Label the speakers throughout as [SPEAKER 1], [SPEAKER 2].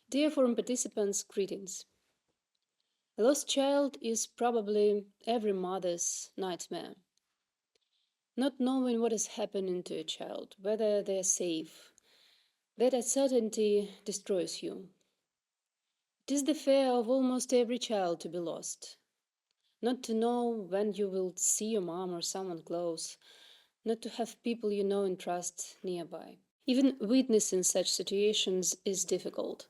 [SPEAKER 1] Dear forum participants, greetings. A lost child is probably every mother's nightmare. Not knowing what is happening to a child, whether they are safe, that uncertainty destroys you. It is the fear of almost every child to be lost. Not to know when you will see your mom or someone close, not to have people you know and trust nearby. Even witnessing such situations is difficult.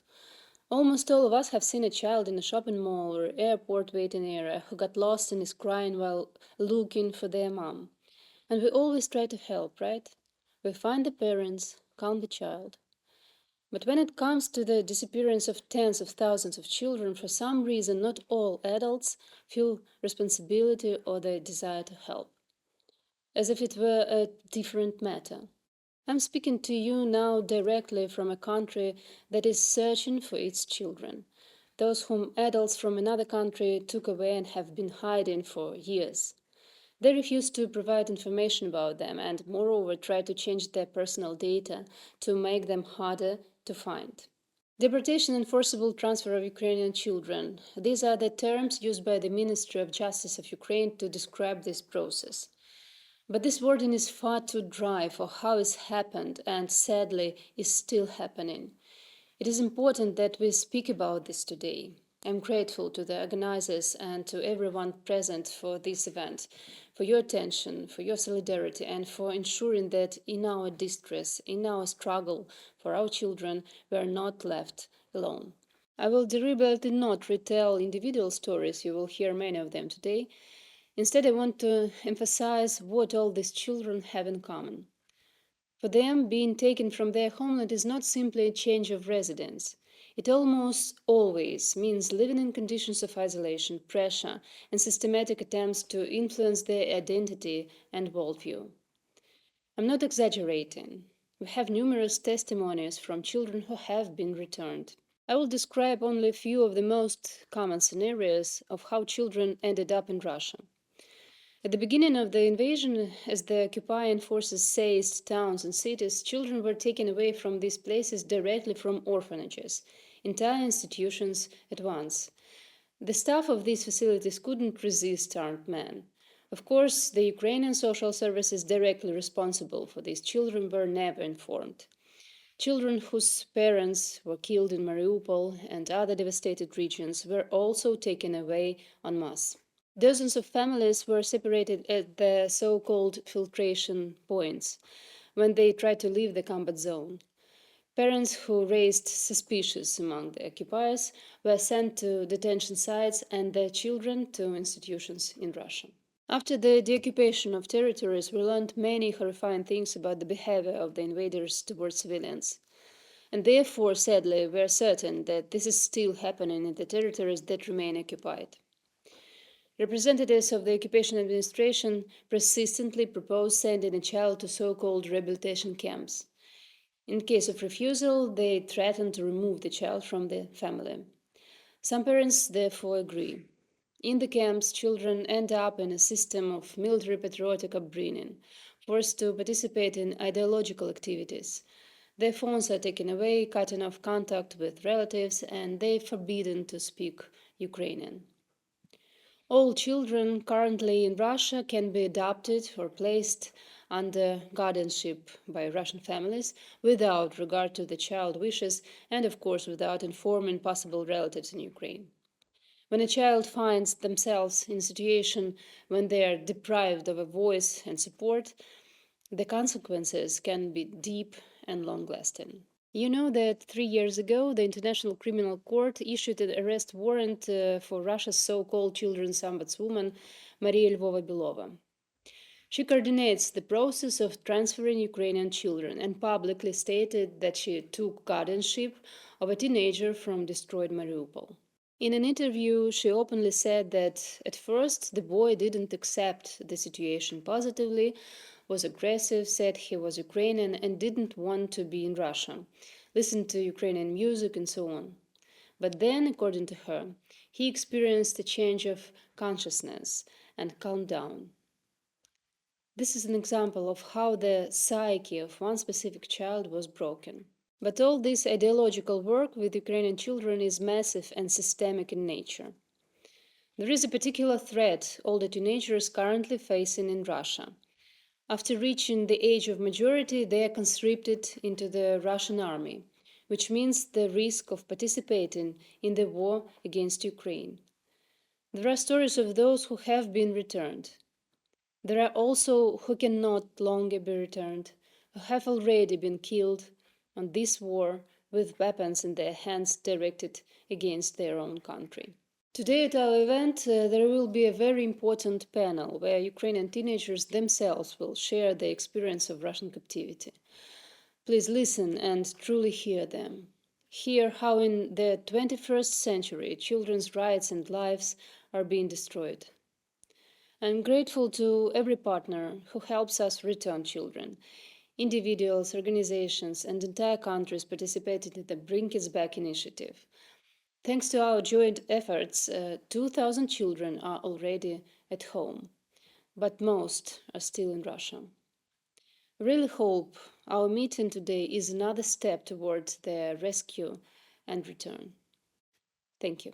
[SPEAKER 1] Almost all of us have seen a child in a shopping mall or airport waiting area who got lost and is crying while looking for their mom. And we always try to help, right? We find the parents, calm the child. But when it comes to the disappearance of tens of thousands of children, for some reason, not all adults feel responsibility or the desire to help, as if it were a different matter. I'm speaking to you now directly from a country that is searching for its children, those whom adults from another country took away and have been hiding for years. They refuse to provide information about them and, moreover, try to change their personal data to make them harder to find. Deportation and forcible transfer of Ukrainian children. These are the terms used by the Ministry of Justice of Ukraine to describe this process. But this wording is far too dry for how it's happened and sadly is still happening. It is important that we speak about this today. I'm grateful to the organizers and to everyone present for this event, for your attention, for your solidarity, and for ensuring that in our distress, in our struggle for our children, we are not left alone. I will deliberately not retell individual stories, you will hear many of them today. Instead, I want to emphasize what all these children have in common. For them, being taken from their homeland is not simply a change of residence. It almost always means living in conditions of isolation, pressure, and systematic attempts to influence their identity and worldview. I'm not exaggerating. We have numerous testimonies from children who have been returned. I will describe only a few of the most common scenarios of how children ended up in Russia. At the beginning of the invasion, as the occupying forces seized towns and cities, children were taken away from these places directly from orphanages, entire institutions at once. The staff of these facilities couldn't resist armed men. Of course, the Ukrainian social services directly responsible for these children were never informed. Children whose parents were killed in Mariupol and other devastated regions were also taken away en masse. Dozens of families were separated at the so-called filtration points when they tried to leave the combat zone. Parents who raised suspicions among the occupiers were sent to detention sites and their children to institutions in Russia. After the deoccupation of territories, we learned many horrifying things about the behavior of the invaders towards civilians. And therefore, sadly, we are certain that this is still happening in the territories that remain occupied. Representatives of the occupation administration persistently proposed sending a child to so-called rehabilitation camps. In case of refusal, they threatened to remove the child from the family. Some parents therefore agree. In the camps, children end up in a system of military patriotic upbringing, forced to participate in ideological activities. Their phones are taken away, cutting off contact with relatives, and they are forbidden to speak Ukrainian. All children currently in Russia can be adopted or placed under guardianship by Russian families without regard to the child's wishes and, of course, without informing possible relatives in Ukraine. When a child finds themselves in a situation when they are deprived of a voice and support, the consequences can be deep and long-lasting. You know that 3 years ago, the International Criminal Court issued an arrest warrant for Russia's so-called children's ombudswoman, Maria Lvova-Belova. She coordinates the process of transferring Ukrainian children and publicly stated that she took guardianship of a teenager from destroyed Mariupol. In an interview, she openly said that at first the boy didn't accept the situation positively, was aggressive, said he was Ukrainian and didn't want to be in Russia, listened to Ukrainian music and so on. But then, according to her, he experienced a change of consciousness and calmed down. This is an example of how the psyche of one specific child was broken. But all this ideological work with Ukrainian children is massive and systemic in nature. There is a particular threat all the teenagers currently facing in Russia. After reaching the age of majority, they are conscripted into the Russian army, which means the risk of participating in the war against Ukraine. There are stories of those who have been returned. There are also who cannot longer be returned, who have already been killed on this war with weapons in their hands directed against their own country. Today at our event, there will be a very important panel where Ukrainian teenagers themselves will share their experience of Russian captivity. Please listen and truly hear them. Hear how in the 21st century children's rights and lives are being destroyed. I'm grateful to every partner who helps us return children. Individuals, organizations, and entire countries participated in the Bring Kids Back initiative. Thanks to our joint efforts, 2,000 children are already at home, but most are still in Russia. I really hope our meeting today is another step towards their rescue and return. Thank you.